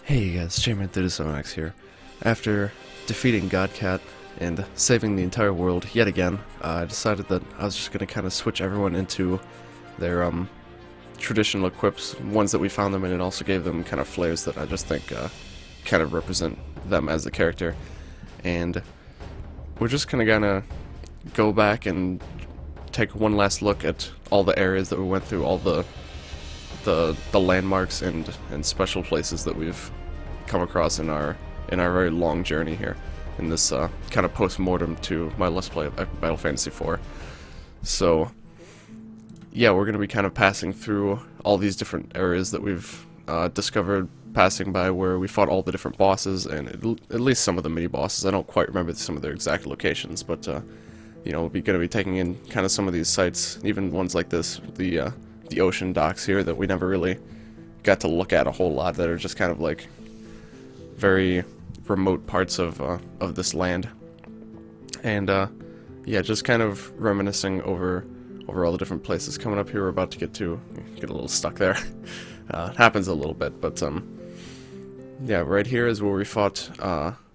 Hey guys, Chairman37X here. After defeating Godcat and saving the entire world yet again, I decided that I was just going to kind of switch everyone into their traditional equips, ones that we found them in, and also gave them kind of flares that I just think kind of represent them as a character. And we're just going to go back and take one last look at all the areas that we went through, all the landmarks and special places that we've come across in our very long journey here in this kind of post-mortem to my Let's Play of Final Fantasy IV. So yeah, we're going to be kind of passing through all these different areas that we've discovered, passing by where we fought all the different bosses and at least some of the mini-bosses. I don't quite remember some of their exact locations, but you know, we're going to be taking in kind of some of these sites, even ones like this, the ocean docks here that we never really got to look at a whole lot, that are just kind of like very remote parts of this land. And yeah, just kind of reminiscing over all the different places. Coming up here, we're about to get a little stuck there. It happens a little bit, but yeah, right here is where we fought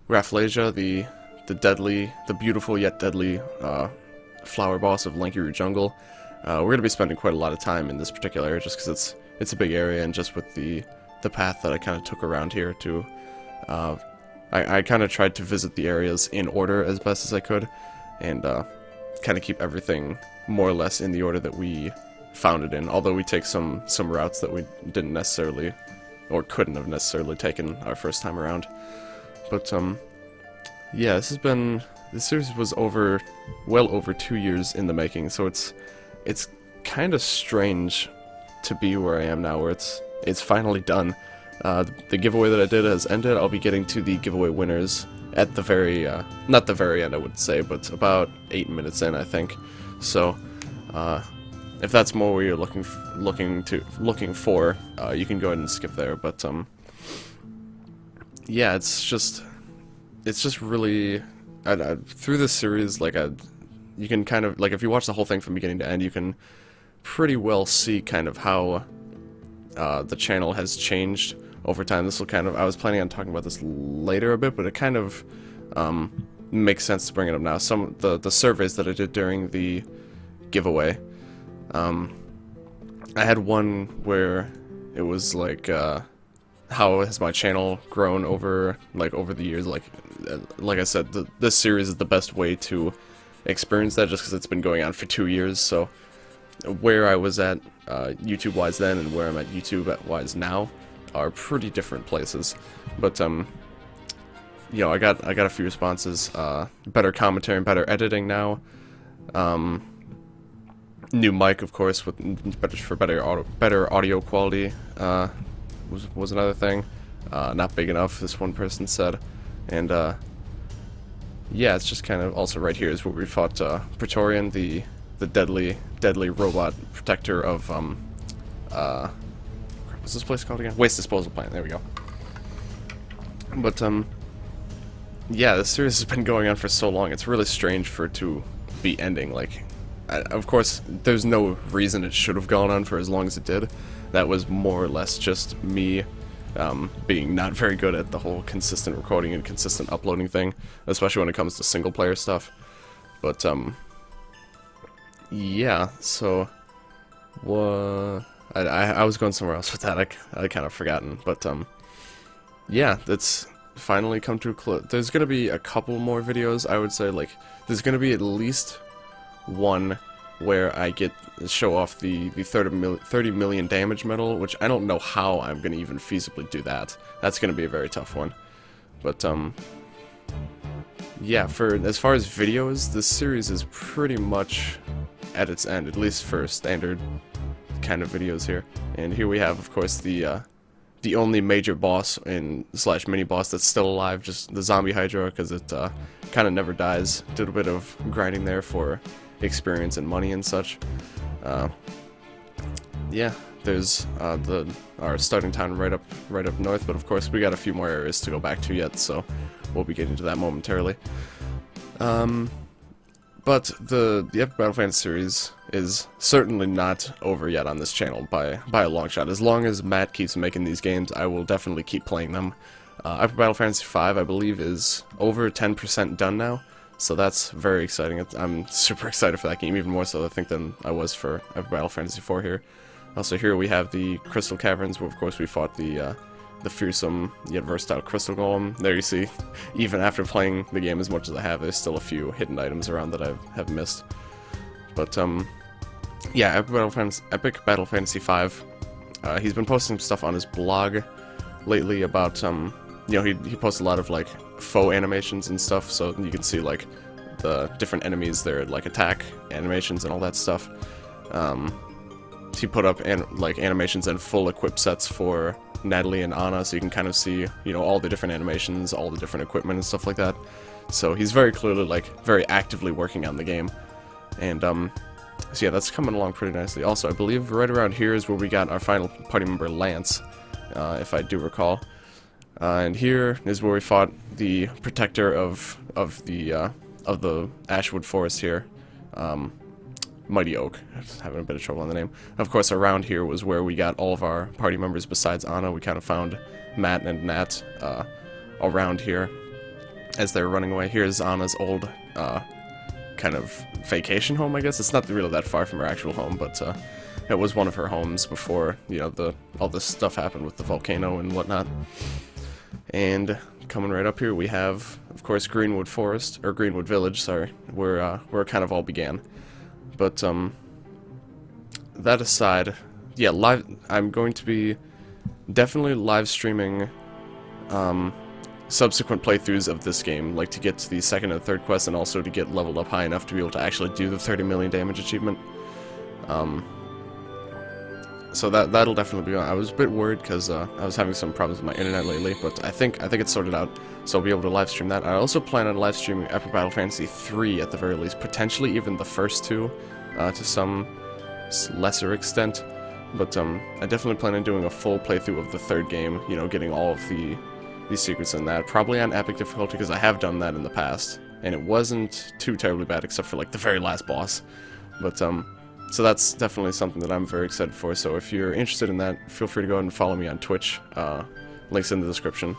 Rafflesia, the beautiful yet deadly flower boss of Lankiru Jungle. We're going to be spending quite a lot of time in this particular area just because it's a big area, and just with the path that I kind of took around here to I kind of tried to visit the areas in order as best as I could, and kind of keep everything more or less in the order that we found it in, although we take some routes that we didn't necessarily or couldn't have necessarily taken our first time around. But yeah, this series was well over 2 years in the making, so it's kind of strange to be where I am now, where it's finally done. The giveaway that I did has ended. I'll be getting to the giveaway winners at the very, not the very end I would say, but about 8 minutes in, I think. So, if that's more where you're looking for, you can go ahead and skip there. But yeah, it's just really, through this series, like you can kind of, like, if you watch the whole thing from beginning to end, you can pretty well see kind of how the channel has changed over time. This will kind of, I was planning on talking about this later a bit, but it kind of makes sense to bring it up now. Some the surveys that I did during the giveaway, I had one where it was like, how has my channel grown over the years? Like I said, this series is the best way to experience that, just because it's been going on for 2 years. So where I was at YouTube-wise then and where I'm at YouTube-wise now are pretty different places. But you know, I got a few responses. Better commentary and better editing now. New mic, of course, for better audio quality was another thing. Not big enough, this one person said. And yeah, it's just kind of also right here is where we fought Praetorian, the deadly robot protector of what's this place called again? Waste disposal plant. There we go. But yeah, this series has been going on for so long. It's really strange for it to be ending. Like, of course, there's no reason it should have gone on for as long as it did. That was more or less just me being not very good at the whole consistent recording and consistent uploading thing, especially when it comes to single player stuff. But yeah, so I was going somewhere else with that. I kind of forgotten, but yeah, that's finally come to a close. There's gonna be a couple more videos, I would say. Like, there's gonna be at least one where I show off the 30 million damage medal, which I don't know how I'm gonna even feasibly do that. That's gonna be a very tough one. But yeah, as far as videos, this series is pretty much at its end, at least for standard kind of videos here. And here we have, of course, the only major boss / mini boss that's still alive, just the zombie Hydra, because it kind of never dies. Did a bit of grinding there for experience and money and such. Yeah, there's our starting town right up north, but of course we got a few more areas to go back to yet, so we'll be getting to that momentarily. But the Epic Battle Fantasy series is certainly not over yet on this channel by a long shot. As long as Matt keeps making these games, I will definitely keep playing them. Epic Battle Fantasy 5, I believe, is over 10% done now, so that's very exciting. I'm super excited for that game, even more so, I think, than I was for Epic Battle Fantasy 4 here. Also, here we have the Crystal Caverns, where, of course, we fought the fearsome yet versatile Crystal Golem. There you see, even after playing the game as much as I have, there's still a few hidden items around that I have missed. But, yeah, Epic Battle Fantasy 5, he's been posting stuff on his blog lately about, you know, he posts a lot of, like, faux animations and stuff, so you can see, like, the different enemies, their, like, attack animations and all that stuff. He put up, animations and full equip sets for Natalie and Anna, so you can kind of see, you know, all the different animations, all the different equipment and stuff like that. So he's very clearly, like, very actively working on the game. And, so yeah, that's coming along pretty nicely. Also, I believe right around here is where we got our final party member, Lance, if I do recall. And here is where we fought the protector of the Ashwood Forest here, Mighty Oak. I'm having a bit of trouble on the name. Of course, around here was where we got all of our party members besides Anna. We kind of found Matt and Nat around here as they were running away. Here's Anna's old kind of vacation home, I guess. It's not really that far from her actual home, but it was one of her homes before, you know, all this stuff happened with the volcano and whatnot. And coming right up here, we have, of course, Greenwood Forest, or Greenwood Village, sorry, where it kind of all began. But, that aside, yeah, I'm going to be definitely live streaming, subsequent playthroughs of this game, like to get to the second and third quest, and also to get leveled up high enough to be able to actually do the 30 million damage achievement. So that'll definitely be on. I was a bit worried because I was having some problems with my internet lately, but I think it's sorted out, so I'll be able to live stream that. I also plan on live streaming Epic Battle Fantasy 3 at the very least, potentially even the first two, to some lesser extent. But I definitely plan on doing a full playthrough of the third game, you know, getting all of the secrets in that, probably on epic difficulty, because I have done that in the past, and it wasn't too terribly bad except for like the very last boss. But so that's definitely something that I'm very excited for. So if you're interested in that, feel free to go ahead and follow me on Twitch. Links in the description.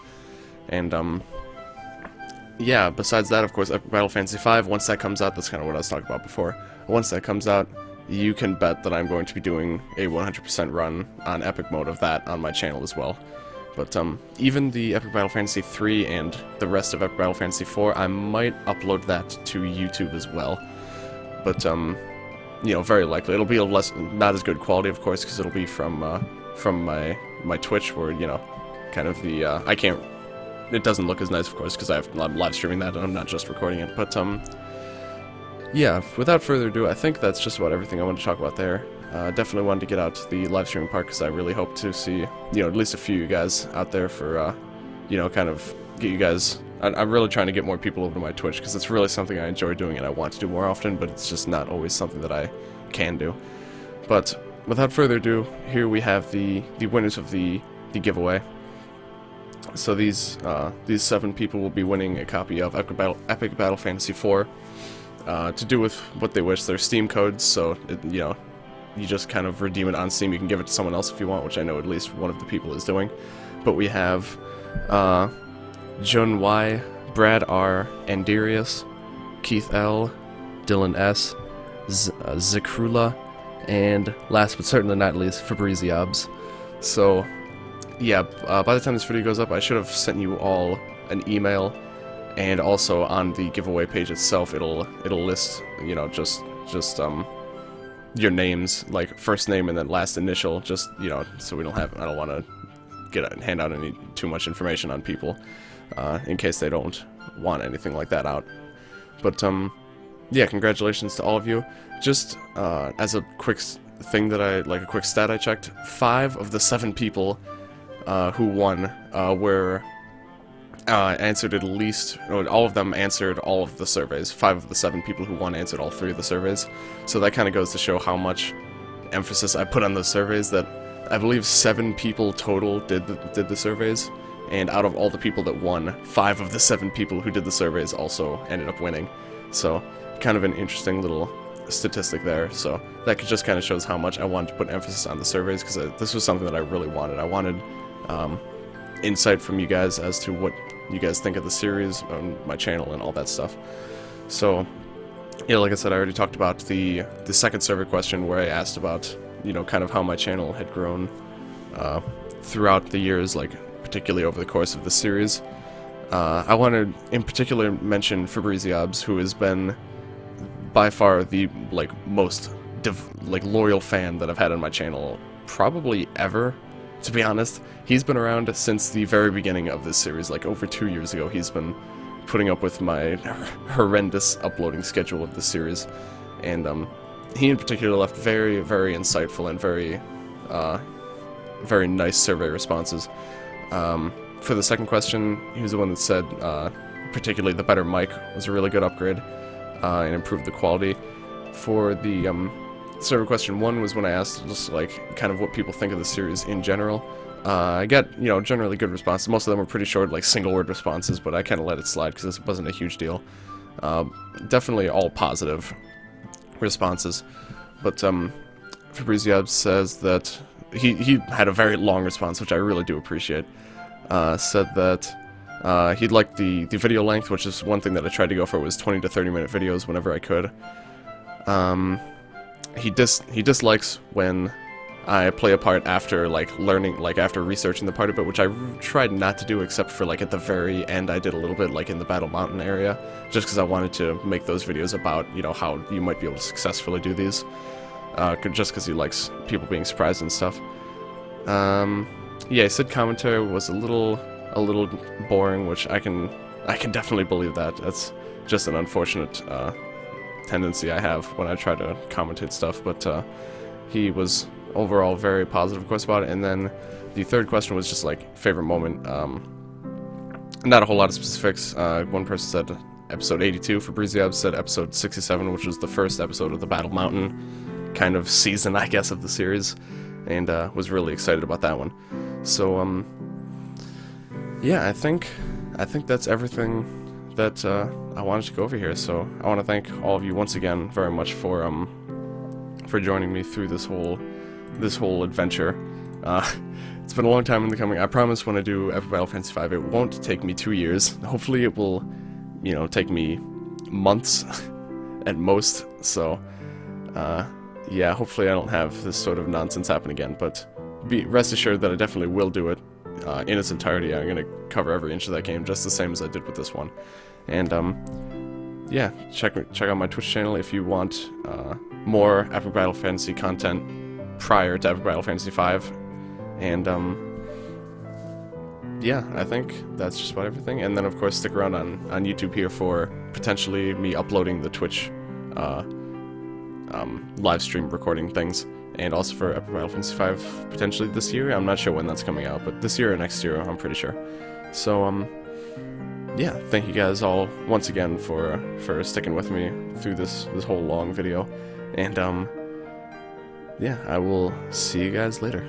And yeah, besides that, of course, Epic Battle Fantasy 5, once that comes out, that's kind of what I was talking about before. Once that comes out, you can bet that I'm going to be doing a 100% run on Epic mode of that on my channel as well. But even the Epic Battle Fantasy 3 and the rest of Epic Battle Fantasy 4, I might upload that to YouTube as well. But you know, very likely it'll be not as good quality, of course, because it'll be from my Twitch, where, you know, kind of the it doesn't look as nice, of course, because I'm live streaming that and I'm not just recording it. But yeah, without further ado, I think that's just about everything I wanted to talk about there. Definitely wanted to get out to the live streaming part because I really hope to see, you know, at least a few of you guys out there for, you know, kind of get you guys. I'm really trying to get more people over to my Twitch because it's really something I enjoy doing and I want to do more often, but it's just not always something that I can do. But without further ado, here we have the winners of the giveaway. So these 7 people will be winning a copy of Epic Battle Fantasy 4. To do with what they wish. They're Steam codes, so you know, you just kind of redeem it on Steam. You can give it to someone else if you want, which I know at least one of the people is doing. But we have Jun Y, Brad R, Andarius, Keith L, Dylan S, Zakrula, and last but certainly not least, Fabriziabs. So yeah, by the time this video goes up, I should have sent you all an email. And also on the giveaway page itself, it'll list, you know, just your names, like first name and then last initial, just, you know, so I don't want to hand out too much information on people, in case they don't want anything like that out. But yeah, congratulations to all of you. Just as a quick thing a quick stat I checked, 5 of the 7 people who won were answered at least, all of them answered all of the surveys. 5 of the 7 people who won answered all 3 of the surveys. So that kind of goes to show how much emphasis I put on those surveys, that I believe 7 people total did the surveys, and out of all the people that won, 5 of the 7 people who did the surveys also ended up winning. So kind of an interesting little statistic there. So that just kind of shows how much I wanted to put emphasis on the surveys, because this was something that I really wanted. I wanted insight from you guys as to what you guys think of the series on my channel and all that stuff. So, yeah, like I said, I already talked about the second survey question, where I asked about, you know, kind of how my channel had grown throughout the years, like particularly over the course of the series. I wanted in particular mention Fabriziabs, who has been by far the most loyal fan that I've had on my channel probably ever, to be honest. He's been around since the very beginning of this series, like over 2 years ago. He's been putting up with my horrendous uploading schedule of the series, and he in particular left very, very insightful and very very nice survey responses. For the second question, he was the one that said particularly the better mic was a really good upgrade and improved the quality. For the survey question 1 was when I asked just like kind of what people think of the series in general. I got, you know, generally good responses. Most of them were pretty short, like single-word responses, but I kind of let it slide because this wasn't a huge deal. Definitely all positive responses. But Fabriziabs says that he had a very long response, which I really do appreciate. Said that he'd like the video length, which is one thing that I tried to go for, was 20 to 30-minute videos whenever I could. He dislikes when I play a part after, like, learning, like, after researching the part a bit, which I tried not to do, except for, like, at the very end I did a little bit, like, in the Battle Mountain area, just because I wanted to make those videos about, you know, how you might be able to successfully do these, just because he likes people being surprised and stuff. Yeah, he said commentary was a little boring, which I can definitely believe that. That's just an unfortunate, tendency I have when I try to commentate stuff, but, he was overall very positive, of course, about it. And then the third question was just like favorite moment. Not a whole lot of specifics. One person said episode 82. Fabriziabs said episode 67, which was the first episode of the Battle Mountain kind of season, I guess, of the series, and was really excited about that one. So yeah, I think that's everything that I wanted to go over here. So I want to thank all of you once again very much for joining me through this whole adventure. It's been a long time in the coming. I promise when I do Epic Battle Fantasy V, it won't take me 2 years. Hopefully it will, you know, take me months at most. So, yeah, hopefully I don't have this sort of nonsense happen again, but rest assured that I definitely will do it in its entirety. I'm going to cover every inch of that game, just the same as I did with this one. And, yeah, check out my Twitch channel if you want more Epic Battle Fantasy content prior to Epic Battle Fantasy V. And, yeah, I think that's just about everything. And then, of course, stick around on YouTube here for potentially me uploading the Twitch live stream recording things. And also for Epic Battle Fantasy V potentially this year. I'm not sure when that's coming out, but this year or next year, I'm pretty sure. So, yeah, thank you guys all once again for sticking with me through this whole long video. And, yeah, I will see you guys later.